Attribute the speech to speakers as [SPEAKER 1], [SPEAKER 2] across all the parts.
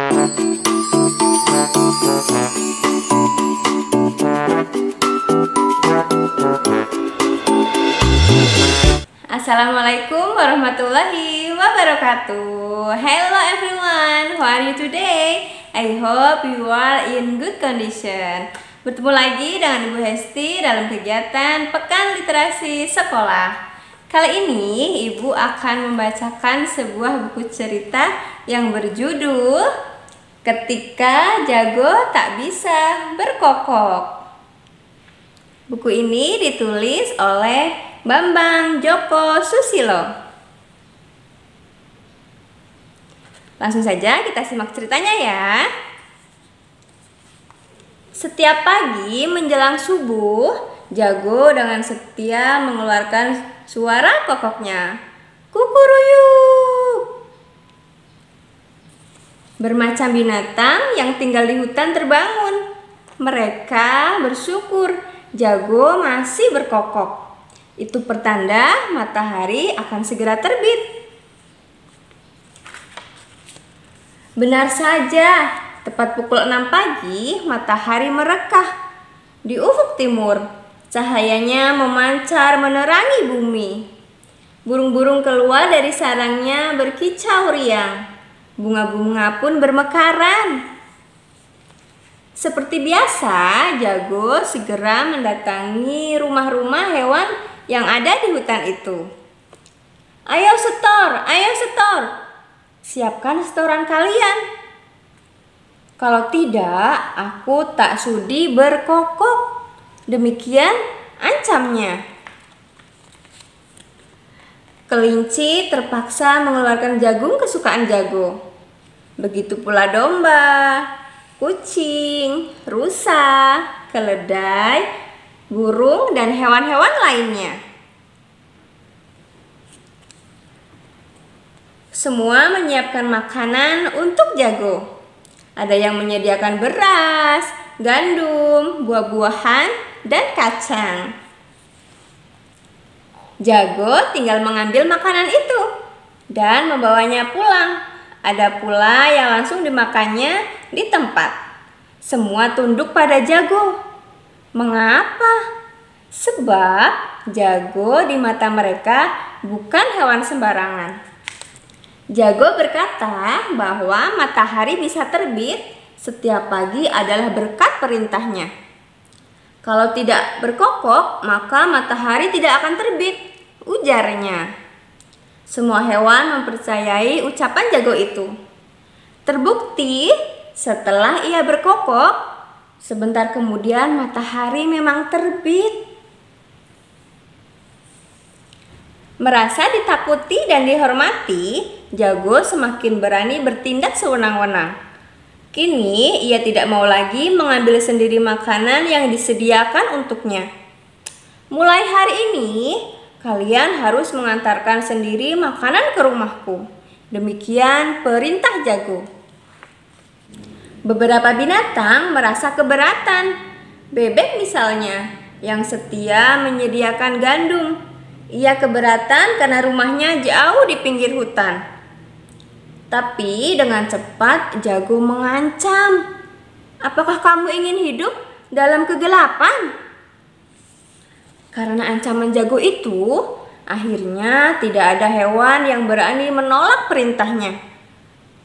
[SPEAKER 1] Assalamualaikum warahmatullahi wabarakatuh. Hello everyone, how are you today? I hope you are in good condition. Bertemu lagi dengan Ibu Hesti dalam kegiatan Pekan Literasi Sekolah. Kali ini Ibu akan membacakan sebuah buku cerita yang berjudul Ketika Jago Tak Bisa Berkokok. Buku ini ditulis oleh Bambang Joko Susilo. Langsung saja kita simak ceritanya ya. Setiap pagi menjelang subuh, Jago dengan setia mengeluarkan suara kokoknya. Kukuruyuk. Bermacam binatang yang tinggal di hutan terbangun. Mereka bersyukur Jago masih berkokok. Itu pertanda matahari akan segera terbit. Benar saja, tepat pukul 6 pagi matahari merekah. Di ufuk timur, cahayanya memancar menerangi bumi. Burung-burung keluar dari sarangnya berkicau riang. Bunga-bunga pun bermekaran. Seperti biasa, Jago segera mendatangi rumah-rumah hewan yang ada di hutan itu. Ayo setor, siapkan setoran kalian. Kalau tidak, aku tak sudi berkokok. Demikian ancamnya. Kelinci terpaksa mengeluarkan jagung kesukaan Jago. Begitu pula domba, kucing, rusa, keledai, burung, dan hewan-hewan lainnya. Semua menyiapkan makanan untuk Jago. Ada yang menyediakan beras, gandum, buah-buahan, dan kacang. Jago tinggal mengambil makanan itu dan membawanya pulang. Ada pula yang langsung dimakannya di tempat. Semua tunduk pada Jago. Mengapa? Sebab Jago di mata mereka bukan hewan sembarangan. Jago berkata bahwa matahari bisa terbit setiap pagi adalah berkat perintahnya. Kalau tidak berkokok, maka matahari tidak akan terbit, ujarnya. Semua hewan mempercayai ucapan Jago itu. Terbukti setelah ia berkokok, sebentar kemudian matahari memang terbit. Merasa ditakuti dan dihormati, Jago semakin berani bertindak sewenang-wenang. Kini ia tidak mau lagi mengambil sendiri makanan yang disediakan untuknya. Mulai hari ini, kalian harus mengantarkan sendiri makanan ke rumahku. Demikian perintah Jago. Beberapa binatang merasa keberatan. Bebek misalnya, yang setia menyediakan gandum. Ia keberatan karena rumahnya jauh di pinggir hutan. Tapi dengan cepat Jago mengancam. Apakah kamu ingin hidup dalam kegelapan? Karena ancaman Jago itu, akhirnya tidak ada hewan yang berani menolak perintahnya.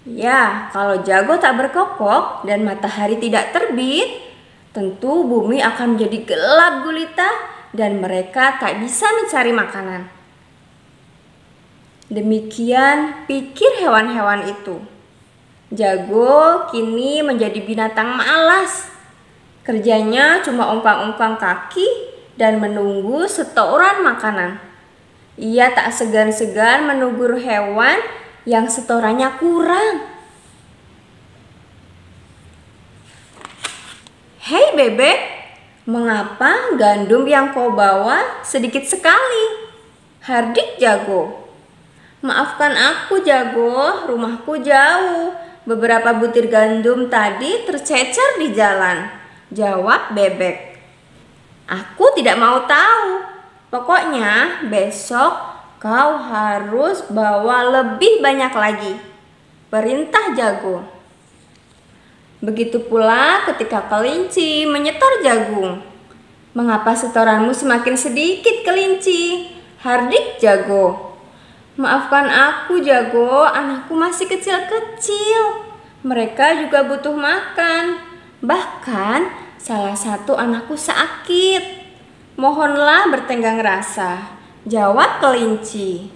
[SPEAKER 1] Ya, kalau Jago tak berkokok dan matahari tidak terbit, tentu bumi akan menjadi gelap gulita dan mereka tak bisa mencari makanan. Demikian pikir hewan-hewan itu. Jago kini menjadi binatang malas. Kerjanya cuma ongkang-ongkang kaki dan menunggu setoran makanan. Ia tak segan-segan menegur hewan yang setorannya kurang. Hei bebek, mengapa gandum yang kau bawa sedikit sekali? Hardik Jago. Maafkan aku Jago, rumahku jauh. Beberapa butir gandum tadi tercecer di jalan, jawab bebek. Aku tidak mau tahu. Pokoknya besok kau harus bawa lebih banyak lagi, perintah Jago. Begitu pula ketika kelinci menyetor jagung. Mengapa setoranmu semakin sedikit, kelinci? Hardik jago. Maafkan aku, jago, anakku masih kecil-kecil. Mereka juga butuh makan. Bahkan salah satu anakku sakit. Mohonlah bertenggang rasa, jawab kelinci.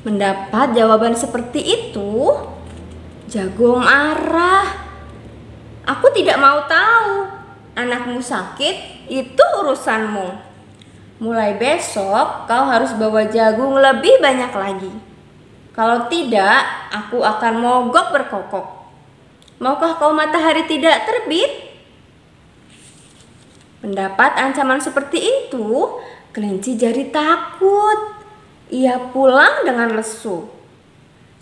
[SPEAKER 1] Mendapat jawaban seperti itu, jago marah. Aku tidak mau tahu. Anakmu sakit, itu urusanmu. Mulai besok kau harus bawa jagung lebih banyak lagi. Kalau tidak, aku akan mogok berkokok. Maukah kau matahari tidak terbit? Mendapat ancaman seperti itu, kelinci jadi takut. Ia pulang dengan lesu.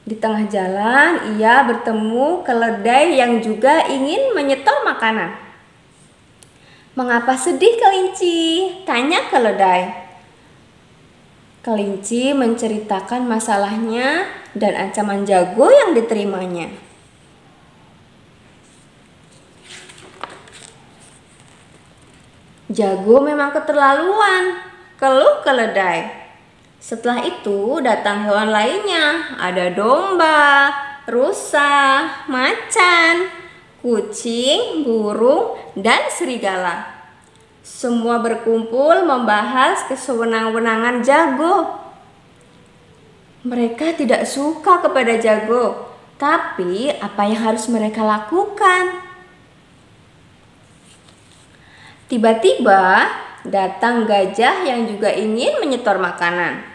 [SPEAKER 1] Di tengah jalan, ia bertemu keledai yang juga ingin menyetor makanan. Mengapa sedih, kelinci? Tanya keledai. Kelinci menceritakan masalahnya dan ancaman jago yang diterimanya. Jago memang keterlaluan, keluh keledai. Setelah itu datang hewan lainnya, ada domba, rusa, macan, kucing, burung, dan serigala. Semua berkumpul membahas kesewenang-wenangan jago. Mereka tidak suka kepada jago, tapi apa yang harus mereka lakukan? Tiba-tiba datang gajah yang juga ingin menyetor makanan.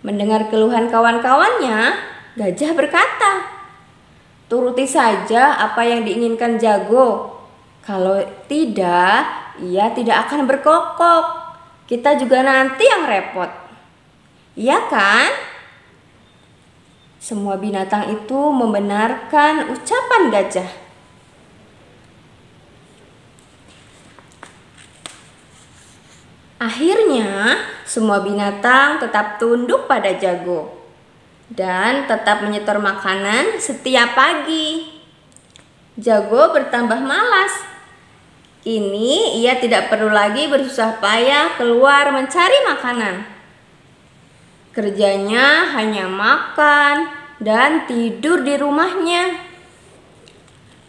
[SPEAKER 1] Mendengar keluhan kawan-kawannya, gajah berkata, "Turuti saja apa yang diinginkan jago. Kalau tidak, ia tidak akan berkokok. Kita juga nanti yang repot." Iya kan? Semua binatang itu membenarkan ucapan gajah. Akhirnya, semua binatang tetap tunduk pada jago dan tetap menyetor makanan setiap pagi. Jago bertambah malas. Kini ia tidak perlu lagi bersusah payah keluar mencari makanan. Kerjanya hanya makan dan tidur di rumahnya.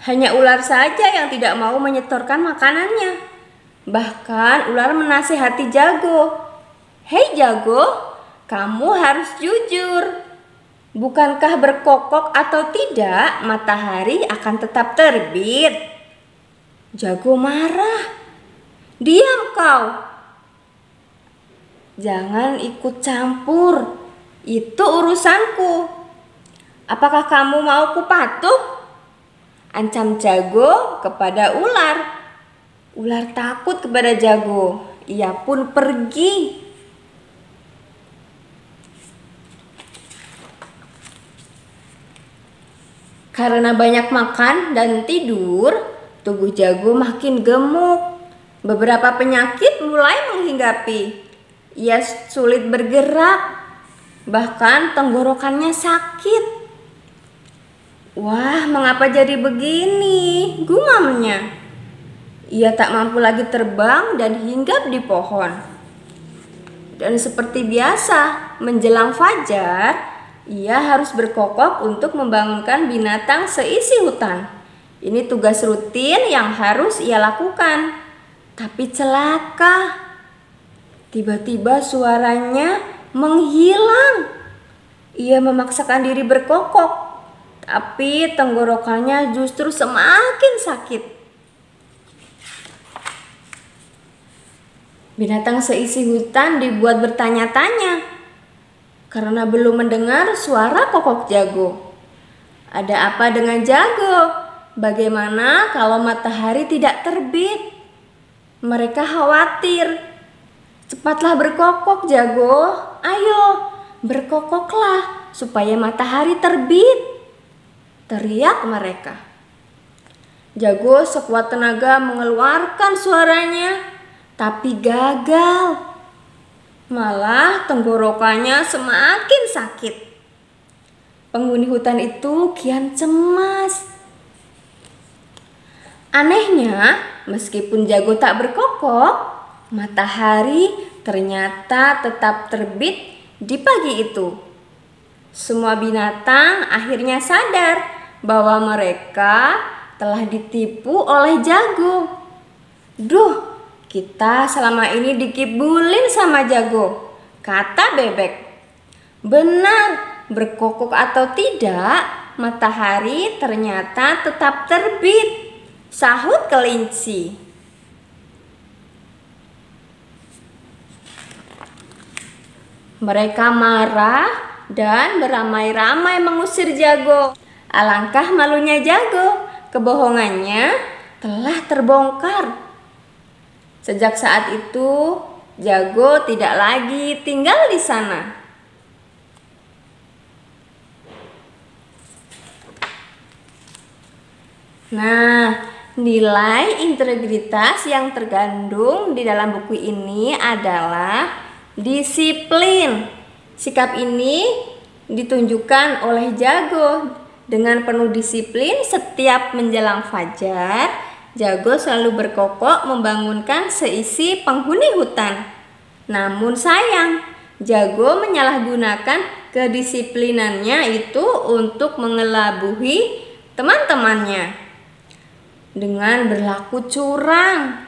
[SPEAKER 1] Hanya ular saja yang tidak mau menyetorkan makanannya. Bahkan ular menasihati jago. "Hei jago, kamu harus jujur. Bukankah berkokok atau tidak, matahari akan tetap terbit?" Jago marah. "Diam kau. Jangan ikut campur. Itu urusanku. Apakah kamu mau kupatuk?" ancam jago kepada ular. Ular takut kepada jago. Ia pun pergi. Karena banyak makan dan tidur, tubuh jago makin gemuk. Beberapa penyakit mulai menghinggapi. Ia sulit bergerak. Bahkan tenggorokannya sakit. "Wah, mengapa jadi begini?" gumamnya. Ia tak mampu lagi terbang dan hinggap di pohon. Dan seperti biasa, menjelang fajar, ia harus berkokok untuk membangunkan binatang seisi hutan. Ini tugas rutin yang harus ia lakukan. Tapi celaka. Tiba-tiba suaranya menghilang. Ia memaksakan diri berkokok, tapi tenggorokannya justru semakin sakit. Binatang seisi hutan dibuat bertanya-tanya karena belum mendengar suara kokok jago. Ada apa dengan jago? Bagaimana kalau matahari tidak terbit? Mereka khawatir. "Cepatlah berkokok, jago. Ayo, berkokoklah supaya matahari terbit," teriak mereka. Jago sekuat tenaga mengeluarkan suaranya. Tapi gagal. Malah tenggorokannya semakin sakit. penghuni hutan itu kian cemas. Anehnya, meskipun Jago tak berkokok, matahari ternyata tetap terbit di pagi itu. Semua binatang akhirnya sadar bahwa mereka telah ditipu oleh Jago. Duh, kita selama ini dikibulin sama Jago, kata bebek. Benar, berkokok atau tidak, matahari ternyata tetap terbit, sahut kelinci. Mereka marah dan beramai-ramai mengusir Jago. Alangkah malunya Jago, kebohongannya telah terbongkar. Sejak saat itu, Jago tidak lagi tinggal di sana. Nah, nilai integritas yang terkandung di dalam buku ini adalah disiplin. Sikap ini ditunjukkan oleh Jago. Dengan penuh disiplin, setiap menjelang fajar, Jago selalu berkokok membangunkan seisi penghuni hutan. Namun sayang, Jago menyalahgunakan kedisiplinannya itu untuk mengelabui teman-temannya dengan berlaku curang.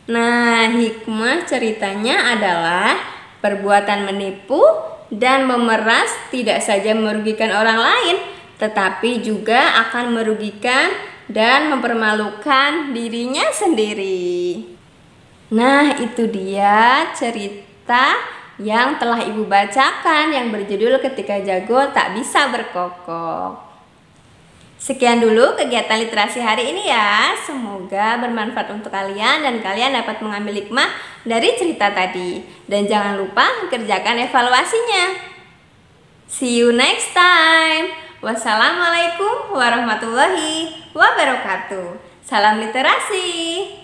[SPEAKER 1] Nah, hikmah ceritanya adalah perbuatan menipu dan memeras tidak saja merugikan orang lain, tetapi juga akan merugikan dan mempermalukan dirinya sendiri. Nah, itu dia cerita yang telah Ibu bacakan yang berjudul Ketika Jago Tak Bisa Berkokok. Sekian dulu kegiatan literasi hari ini ya. Semoga bermanfaat untuk kalian dan kalian dapat mengambil hikmah dari cerita tadi. Dan jangan lupa kerjakan evaluasinya. See you next time. Wassalamualaikum warahmatullahi wabarakatuh. Salam literasi.